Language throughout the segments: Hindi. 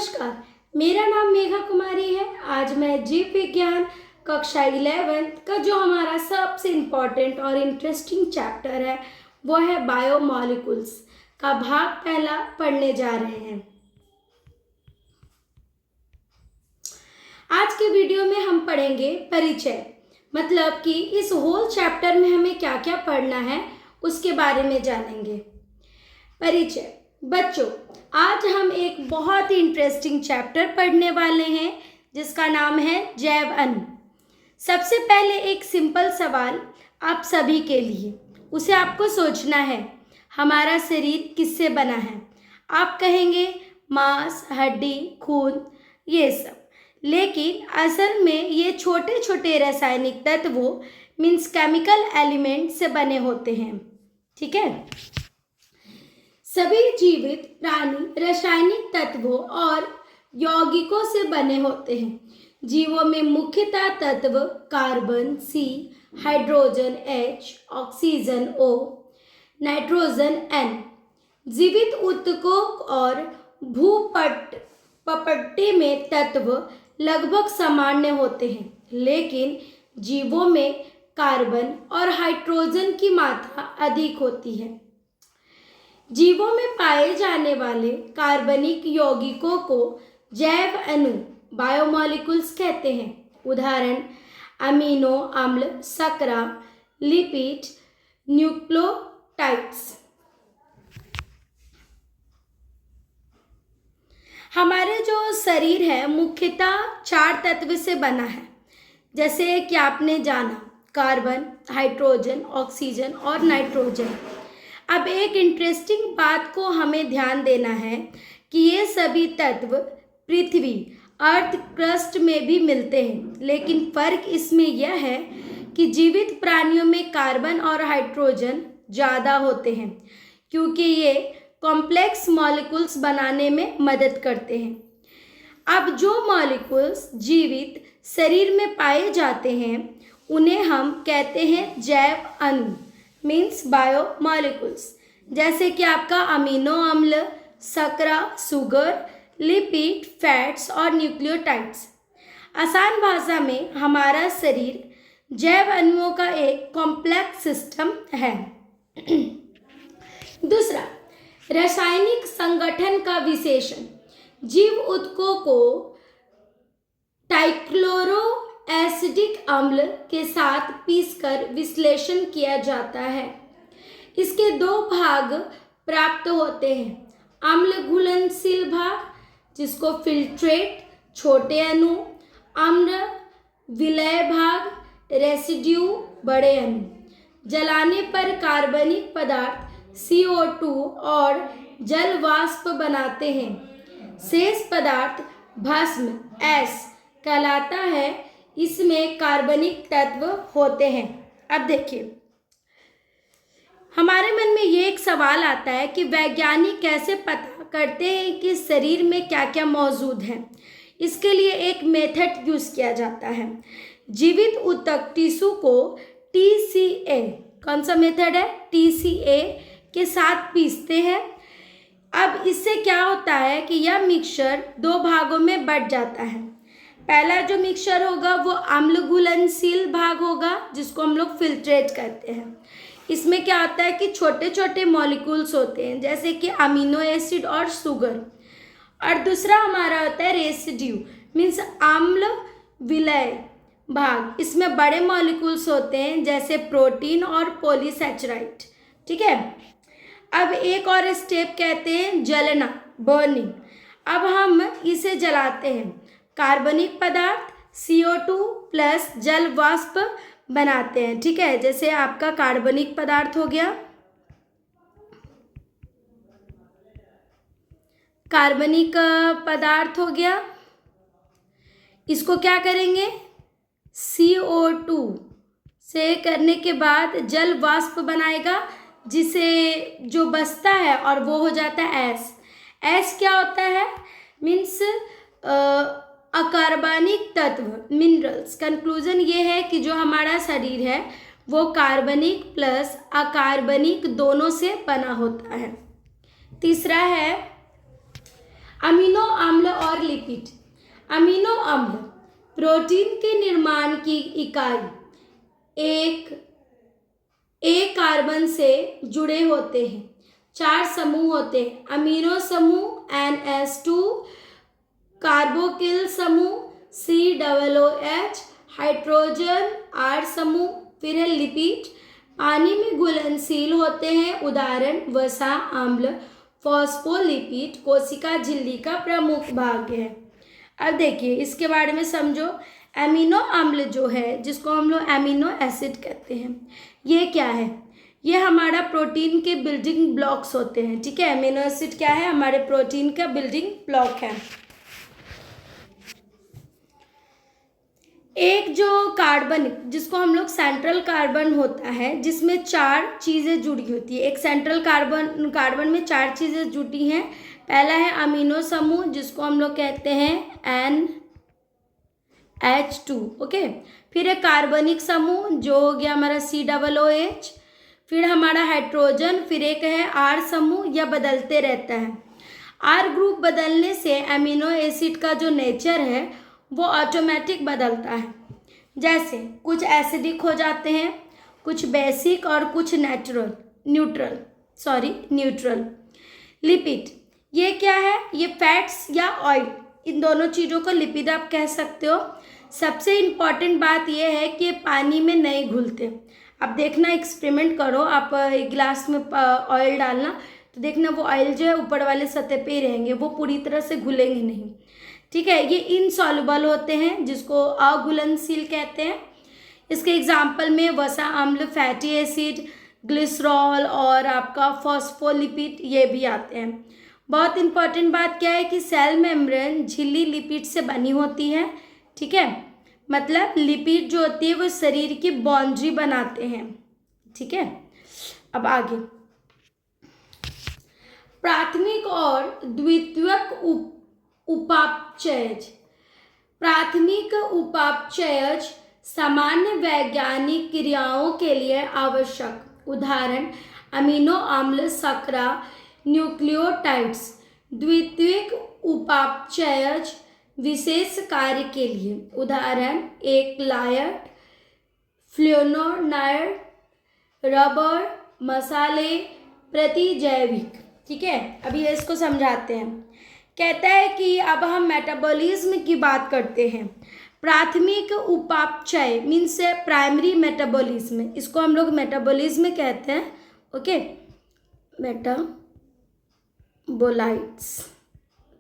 नमस्कार, मेरा नाम मेघा कुमारी है। आज मैं जीव विज्ञान कक्षा 11 का जो हमारा सबसे इम्पोर्टेंट और इंटरेस्टिंग चैप्टर है वो है बायोमॉलिक्यूल्स का भाग पहला पढ़ने जा रहे हैं। आज के वीडियो में हम पढ़ेंगे परिचय, मतलब कि इस होल चैप्टर में हमें क्या क्या पढ़ना है उसके बारे में जानेंगे। परिचय। बच्चों, आज हम एक बहुत ही इंटरेस्टिंग चैप्टर पढ़ने वाले हैं जिसका नाम है जैव अणु। सबसे पहले एक सिंपल सवाल आप सभी के लिए, उसे आपको सोचना है, हमारा शरीर किससे बना है? आप कहेंगे मांस, हड्डी, खून, ये सब, लेकिन असल में ये छोटे छोटे रासायनिक तत्वों मीन्स केमिकल एलिमेंट से बने होते हैं। ठीक है। सभी जीवित प्राणी रासायनिक तत्वों और यौगिकों से बने होते हैं। जीवों में मुख्यतः तत्व carbon C, hydrogen H, oxygen O, nitrogen N। जीवित ऊतकों और भूपटटी में तत्व लगभग सामान्य होते हैं, लेकिन जीवों में कार्बन और हाइड्रोजन की मात्रा अधिक होती है। जीवों में पाए जाने वाले कार्बनिक यौगिकों को जैव अणु बायोमॉलिक्यूल्स कहते हैं। उदाहरण अमीनो अम्ल, शर्करा, लिपिड, न्यूक्लियोटाइड्स। हमारे जो शरीर है मुख्यतः 4 तत्व से बना है, जैसे कि आपने जाना कार्बन, हाइड्रोजन, ऑक्सीजन और नाइट्रोजन। अब एक इंटरेस्टिंग बात को हमें ध्यान देना है कि ये सभी तत्व पृथ्वी अर्थ क्रस्ट में भी मिलते हैं, लेकिन फर्क इसमें यह है कि जीवित प्राणियों में कार्बन और हाइड्रोजन ज़्यादा होते हैं क्योंकि ये कॉम्प्लेक्स मॉलिक्यूल्स बनाने में मदद करते हैं। अब जो मॉलिक्यूल्स जीवित शरीर में पाए जाते हैं उन्हें हम कहते हैं जैव अणु मीन्स बायोमॉलिक्यूल्स, जैसे कि आपका अमीनो अम्ल, शर्करा, शुगर, लिपिड, फैट्स और न्यूक्लियोटाइड्स। आसान भाषा में हमारा शरीर जैव अणुओं का एक कॉम्प्लेक्स सिस्टम है। दूसरा, रासायनिक संगठन का विशेषण। जीव ऊतकों को ट्राइक्लोरो एसिडिक अम्ल के साथ पीसकर विश्लेषण किया जाता है। इसके 2 भाग प्राप्त होते हैं, अम्ल घुलनशील भाग जिसको फिल्ट्रेट, छोटे अणु, अम्ल विलय भाग, रेसिड्यू, बड़े अणु। जलाने पर कार्बनिक पदार्थ CO2 और जल वाष्प बनाते हैं। शेष पदार्थ भस्म S कहलाता है, इसमें कार्बनिक तत्व होते हैं। अब देखिए, हमारे मन में ये एक सवाल आता है कि वैज्ञानिक कैसे पता करते हैं कि शरीर में क्या क्या मौजूद है। इसके लिए एक मेथड यूज किया जाता है। जीवित ऊतक टिश्यू को TCA, कौन सा मेथड है? TCA के साथ पीसते हैं। अब इससे क्या होता है कि यह मिक्सचर 2 भागों में बंट जाता है। पहला जो मिक्सचर होगा वो अम्ल घुलनशील भाग होगा जिसको हम लोग फिल्ट्रेट करते हैं। इसमें क्या होता है कि छोटे छोटे मॉलिक्यूल्स होते हैं जैसे कि अमीनो एसिड और शुगर। और दूसरा हमारा होता है रेसिड्यू मीन्स अम्ल विलय भाग। इसमें बड़े मॉलिक्यूल्स होते हैं जैसे प्रोटीन और पॉलीसैचराइड। ठीक है। अब एक और स्टेप कहते हैं जलना, बर्निंग। अब हम इसे जलाते हैं, कार्बनिक पदार्थ CO2 प्लस जल वाष्प बनाते हैं। ठीक है, जैसे आपका कार्बनिक पदार्थ हो गया, कार्बनिक पदार्थ हो गया, इसको क्या करेंगे? CO2 से करने के बाद जल वाष्प बनाएगा जिसे जो बचता है और वो हो जाता है S। S क्या होता है? मीन्स अकार्बनिक तत्व, मिनरल्स। कंक्लूजन ये है कि जो हमारा शरीर है वो कार्बनिक प्लस अकार्बनिक दोनों से बना होता है। तीसरा है अमीनो अम्ल और लिपिड। अमीनो अम्ल प्रोटीन के निर्माण की इकाई एक कार्बन से जुड़े होते हैं। 4 समूह होते हैं। अमीनो समूह NH2, कार्बोक्सिल समूह COOH, हाइड्रोजन R समूह, फिर है लिपिड, पानी में घुलनशील होते हैं, उदाहरण वसा अम्ल, फॉस्फोलिपिड कोशिका झिल्ली का प्रमुख भाग है। अब देखिए इसके बारे में समझो। एमिनो अम्ल जो है, जिसको हम लोग एमिनो एसिड कहते हैं, ये क्या है? ये हमारा प्रोटीन के बिल्डिंग ब्लॉक्स होते हैं। ठीक है, एमिनो एसिड क्या है? हमारे प्रोटीन का बिल्डिंग ब्लॉक है। एक जो कार्बन, जिसको हम लोग सेंट्रल कार्बन होता है, जिसमें 4 चीज़ें जुड़ी होती है। एक सेंट्रल कार्बन में 4 चीज़ें जुड़ी हैं। पहला है अमीनो समूह, जिसको हम लोग कहते हैं NH2। ओके, फिर है कार्बनिक समूह, जो हो गया हमारा COOH, फिर हमारा हाइड्रोजन, फिर एक है R समूह, यह बदलते रहता है। R ग्रुप बदलने से अमीनो एसिड का जो नेचर है वो ऑटोमेटिक बदलता है। जैसे कुछ एसिडिक हो जाते हैं, कुछ बेसिक और कुछ न्यूट्रल। लिपिड ये क्या है? ये फैट्स या ऑयल, इन दोनों चीज़ों को लिपिड आप कह सकते हो। सबसे इम्पॉर्टेंट बात यह है कि पानी में नहीं घुलते। अब देखना, एक्सपेरिमेंट करो, आप एक गिलास में ऑयल डालना, तो देखना वो ऑयल जो है ऊपर वाले सतह पे ही रहेंगे, वो पूरी तरह से घुलेंगे नहीं। ठीक है, ये इनसॉल्युबल होते हैं, जिसको अघुलनशील कहते हैं। इसके एग्जाम्पल में वसा अम्ल, फैटी एसिड, ग्लिसरॉल और आपका फॉस्फोलिपिड ये भी आते हैं। बहुत इंपॉर्टेंट बात क्या है कि सेल मेम्ब्रेन झिल्ली लिपिड से बनी होती है। ठीक है, मतलब लिपिड जो होती है वो शरीर की बाउंड्री बनाते हैं। ठीक है, अब आगे प्राथमिक और द्वितीयक उपापचयज। प्राथमिक उपापचयज सामान्य वैज्ञानिक क्रियाओं के लिए आवश्यक, उदाहरण अमीनो अम्ल, शर्करा, न्यूक्लियोटाइड्स। द्वितीयक उपापचयज विशेष कार्य के लिए, उदाहरण एक्लायड, फ्लोनोनाइड, रबर, मसाले, प्रतिजैविक। ठीक है, अभी इसको समझाते हैं। कहता है कि अब हम मेटाबॉलिज्म की बात करते हैं। प्राथमिक उपापचय मीन्स प्राइमरी मेटाबॉलिज्म, इसको हम लोग मेटाबॉलिज्म कहते हैं। Okay, metabolites.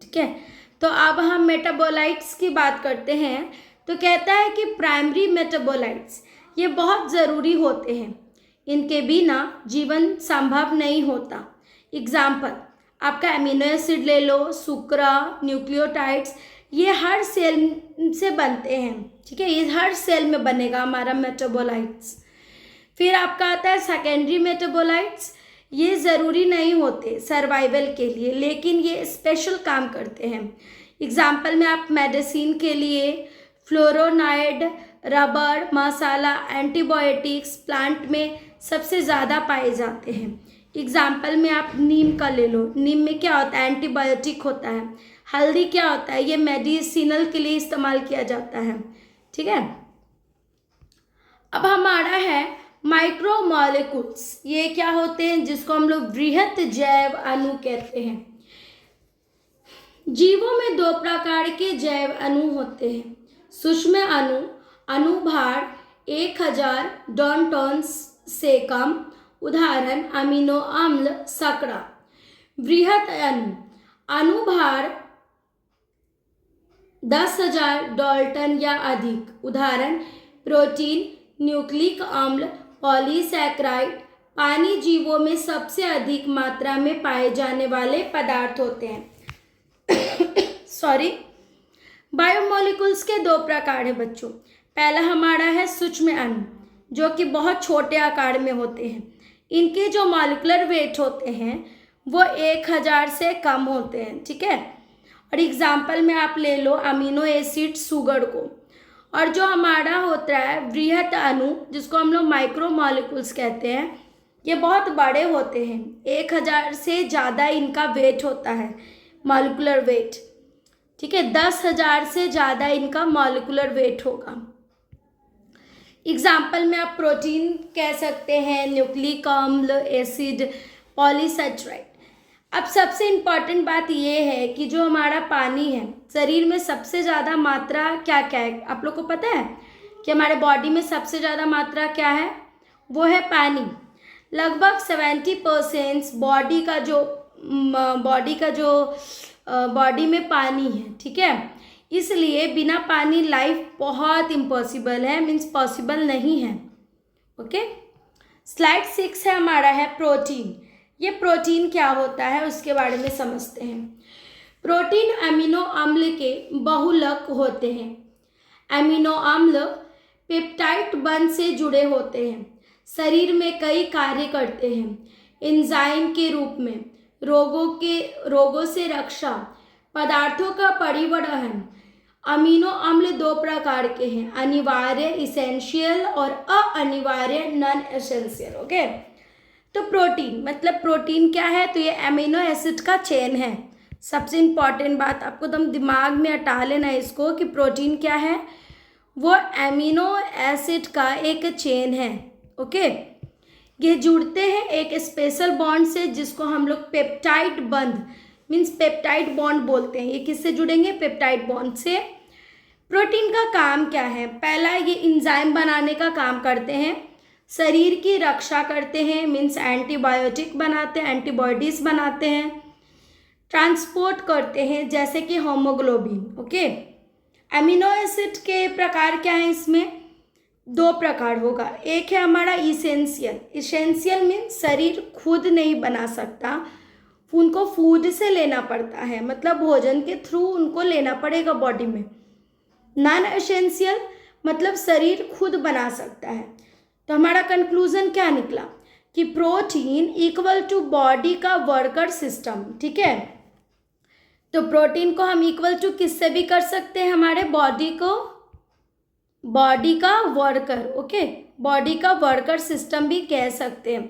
ठीक है, तो अब हम मेटाबोलाइट्स की बात करते हैं। तो कहता है कि प्राइमरी मेटाबोलाइट्स ये बहुत ज़रूरी होते हैं, इनके बिना जीवन संभव नहीं होता। एग्जाम्पल आपका एमिनो एसिड ले लो, सुक्रा, न्यूक्लियोटाइड्स, ये हर सेल से बनते हैं। ठीक है, ये हर सेल में बनेगा हमारा मेटाबोलाइट्स। फिर आपका आता है सेकेंडरी मेटाबोलाइट्स, ये ज़रूरी नहीं होते सर्वाइवल के लिए, लेकिन ये स्पेशल काम करते हैं। एग्जाम्पल में आप मेडिसिन के लिए फ्लोरोनाइड, रबर, मसाला, एंटीबायोटिक्स प्लांट में सबसे ज़्यादा पाए जाते हैं। एग्जाम्पल में आप नीम का ले लो, नीम में क्या होता है? एंटीबायोटिक होता है। हल्दी क्या होता है? ये मेडिसिनल के लिए इस्तेमाल किया जाता है। ठीक है, अब हमारा है माइक्रोमोलिक्यूल्स। ये क्या होते हैं? जिसको हम लोग वृहत जैव अणु कहते हैं। जीवों में 2 प्रकार के जैव अणु होते हैं। सूक्ष्म अणु, अणुभार 1000 डाल्टन से कम, उदाहरण अमीनो अम्ल, शर्करा। वृहत अणु, अणुभार 10,000 डाल्टन या अधिक, उदाहरण प्रोटीन, न्यूक्लिक अम्ल, पॉलीसैकेराइड। पानी जीवों में सबसे अधिक मात्रा में पाए जाने वाले पदार्थ होते हैं। बायोमोलिक्यूल्स के 2 प्रकार हैं बच्चों। पहला हमारा है सूक्ष्म अणु, जो कि बहुत छोटे आकार में होते हैं। इनके जो मॉलिक्यूलर वेट होते हैं वो 1000 से कम होते हैं। ठीक है, और एग्जाम्पल में आप ले लो अमीनो एसिड, शुगर को। और जो हमारा होता है वृहत अणु, जिसको हम लोग माइक्रोमोलिक्यूल्स कहते हैं, ये बहुत बड़े होते हैं। 1000 से ज़्यादा इनका वेट होता है। मॉलिक्यूलर वेट, ठीक है, 10,000 से ज़्यादा इनका मॉलिक्यूलर वेट होगा। एग्जाम्पल में आप प्रोटीन कह सकते हैं, न्यूक्लिक अम्ल, एसिड, पॉलीसेचराइड। अब सबसे इम्पॉर्टेंट बात ये है कि जो हमारा पानी है, शरीर में सबसे ज़्यादा मात्रा क्या क्या है, आप लोग को पता है कि हमारे बॉडी में सबसे ज़्यादा मात्रा क्या है, वो है पानी। लगभग 70% बॉडी में पानी है, ठीक है। इसलिए बिना पानी लाइफ बहुत इम्पॉसिबल है, मीन्स पॉसिबल नहीं है। ओके, स्लाइड 6 है हमारा है प्रोटीन। ये प्रोटीन क्या होता है उसके बारे में समझते हैं। प्रोटीन अमीनो अम्ल के बहुलक होते हैं। अमीनो अम्ल पेप्टाइड बंध से जुड़े होते हैं, शरीर में कई कार्य करते हैं। एंजाइम के रूप में रोगों से रक्षा, पदार्थों का परिवहन। अमीनो अम्ल 2 प्रकार के हैं, अनिवार्य इसेंशियल और अनिवार्य नॉन एसेंशियल। ओके, तो प्रोटीन मतलब प्रोटीन क्या है, तो ये अमीनो एसिड का चेन है। सबसे इम्पॉर्टेंट बात आपको एकदम दिमाग में हटा लेना है इसको कि प्रोटीन क्या है, वो अमीनो एसिड का एक चेन है। ओके, ये जुड़ते हैं एक स्पेशल बॉन्ड से जिसको हम लोग पेप्टाइड बंध मीन्स पेप्टाइड बॉन्ड बोलते हैं। ये किससे जुड़ेंगे, पेप्टाइड बॉन्ड से। प्रोटीन का काम क्या है, पहला ये एंजाइम बनाने का काम करते हैं, शरीर की रक्षा करते हैं, मीन्स एंटीबायोटिक बनाते हैं, एंटीबॉडीज बनाते हैं, ट्रांसपोर्ट करते हैं जैसे कि होमोग्लोबिन। ओके, अमीनो एसिड के प्रकार क्या है, इसमें 2 प्रकार होगा। एक है हमारा इसेंशियल। इसेंशियल मीन्स शरीर खुद नहीं बना सकता, उनको फूड से लेना पड़ता है, मतलब भोजन के थ्रू उनको लेना पड़ेगा बॉडी में। नॉन एसेंशियल मतलब शरीर खुद बना सकता है। तो हमारा कंक्लूजन क्या निकला कि प्रोटीन इक्वल टू बॉडी का वर्कर सिस्टम, ठीक है। तो प्रोटीन को हम इक्वल टू किससे भी कर सकते हैं, हमारे बॉडी का वर्कर। ओके, बॉडी का वर्कर सिस्टम भी कह सकते हैं,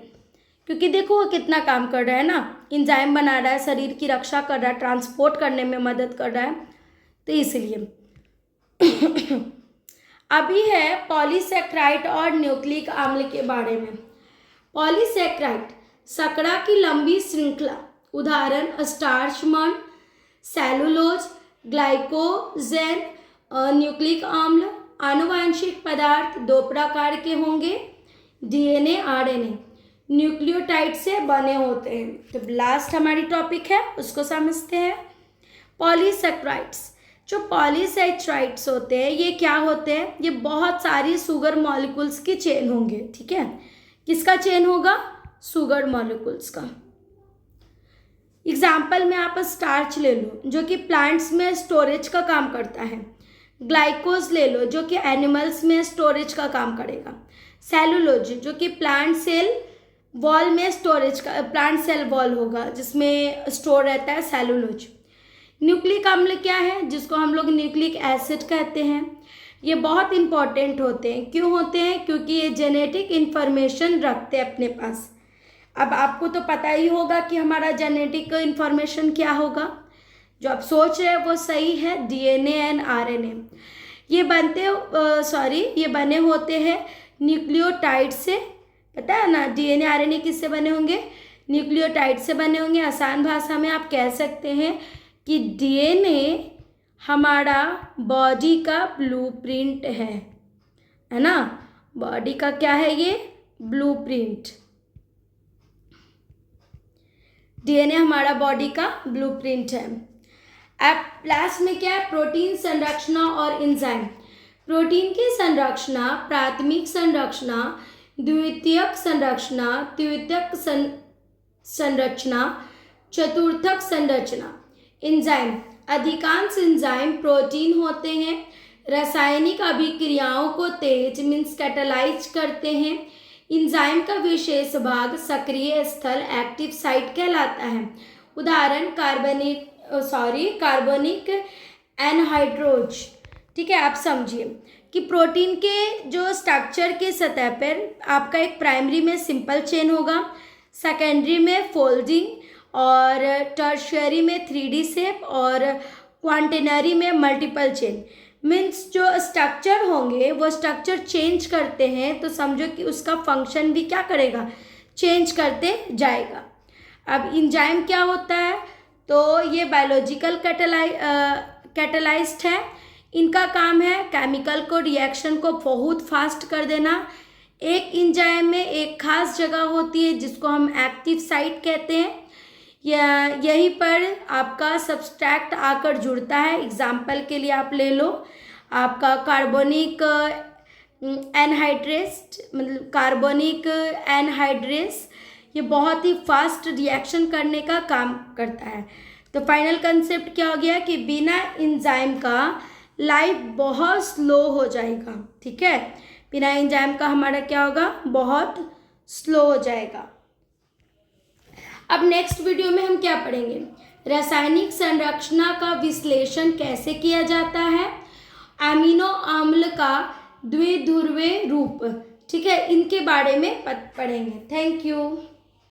क्योंकि देखो वो कितना काम कर रहा है ना, एंजाइम बना रहा है, शरीर की रक्षा कर रहा है, ट्रांसपोर्ट करने में मदद कर रहा है, तो इसलिए अभी है पॉलीसेक्राइड और न्यूक्लिक अम्ल के बारे में। पॉलीसेक्राइड शर्करा की लंबी श्रृंखला, उदाहरण स्टार्चमन, सेलुलोज, ग्लाइकोजेन। न्यूक्लिक अम्ल आनुवांशिक पदार्थ 2 प्रकार के होंगे, डीएनए, आरएनए, न्यूक्लियोटाइड से बने होते हैं। तो लास्ट हमारी टॉपिक है उसको समझते हैं, पॉलीसेक्राइड्स। जो पॉलीसेक्राइड्स होते हैं ये क्या होते हैं, ये बहुत सारी शुगर मॉलिक्यूल्स की चेन होंगे, ठीक है। किसका चेन होगा, शुगर मॉलिक्यूल्स का। एग्जाम्पल में आप स्टार्च ले लो जो कि प्लांट्स में स्टोरेज का काम करता है, ग्लाइकोज ले लो जो कि एनिमल्स में स्टोरेज का काम करेगा, सेलुलोज जो कि प्लांट सेल वॉल में स्टोरेज का, प्लांट सेल वॉल होगा जिसमें स्टोर रहता है सेलुलोज। न्यूक्लिक अम्ल क्या है, जिसको हम लोग न्यूक्लिक एसिड कहते हैं। ये बहुत इंपॉर्टेंट होते हैं, क्यों होते हैं, क्योंकि ये जेनेटिक इन्फॉर्मेशन रखते हैं अपने पास। अब आपको तो पता ही होगा कि हमारा जेनेटिक इन्फॉर्मेशन क्या होगा, जो आप सोच रहे हैं वो सही है, डीएनए एंड आरएनए। ये बने होते हैं न्यूक्लियोटाइड से, पता है ना, डीएनए आरएनए किससे बने होंगे, न्यूक्लियोटाइड से बने होंगे। आसान भाषा में आप कह सकते हैं कि डीएनए हमारा बॉडी का ब्लूप्रिंट है ना, बॉडी का क्या है ये, ब्लूप्रिंट। डीएनए हमारा बॉडी का ब्लूप्रिंट है। अब लास्ट में क्या है, प्रोटीन संरचना और एंजाइम। प्रोटीन की संरचना, प्राथमिक संरचना, द्वितीयक संरचना, तृतीयक संरचना, चतुर्थक संरचना। एंजाइम, अधिकांश एंजाइम प्रोटीन होते हैं, रासायनिक अभिक्रियाओं को तेज मीन्स कैटालाइज करते हैं। एंजाइम का विशेष भाग सक्रिय स्थल, एक्टिव साइट कहलाता है। उदाहरण कार्बनिक एनहाइड्रोज, ठीक है। आप समझिए कि प्रोटीन के जो स्ट्रक्चर के सतह पर आपका एक प्राइमरी में सिंपल चेन होगा, सेकेंडरी में फोल्डिंग और टर्शियरी में 3D शेप और क्वांटेनरी में मल्टीपल चेन। मीन्स जो स्ट्रक्चर होंगे वो स्ट्रक्चर चेंज करते हैं, तो समझो कि उसका फंक्शन भी क्या करेगा, चेंज करते जाएगा। अब एंजाइम क्या होता है, तो ये बायोलॉजिकल कैटलाइस्ट है। इनका काम है केमिकल को, रिएक्शन को बहुत फास्ट कर देना। एक एंजाइम में एक खास जगह होती है जिसको हम एक्टिव साइट कहते हैं, यहीं पर आपका सब्सट्रैक्ट आकर जुड़ता है। एग्जाम्पल के लिए आप ले लो आपका कार्बोनिक एनहाइड्रेस, मतलब कार्बोनिक एनहाइड्रेस, ये बहुत ही फास्ट रिएक्शन करने का काम करता है। तो फाइनल कंसेप्ट क्या हो गया कि बिना एंजाइम का लाइफ बहुत स्लो हो जाएगा। ठीक है, बिना एंजाइम का हमारा क्या होगा, बहुत स्लो हो जाएगा। अब नेक्स्ट वीडियो में हम क्या पढ़ेंगे, रासायनिक संरचना का विश्लेषण कैसे किया जाता है, अमीनो अम्ल का द्विध्रुवीय रूप। ठीक है, इनके बारे में पढ़ेंगे। Thank you.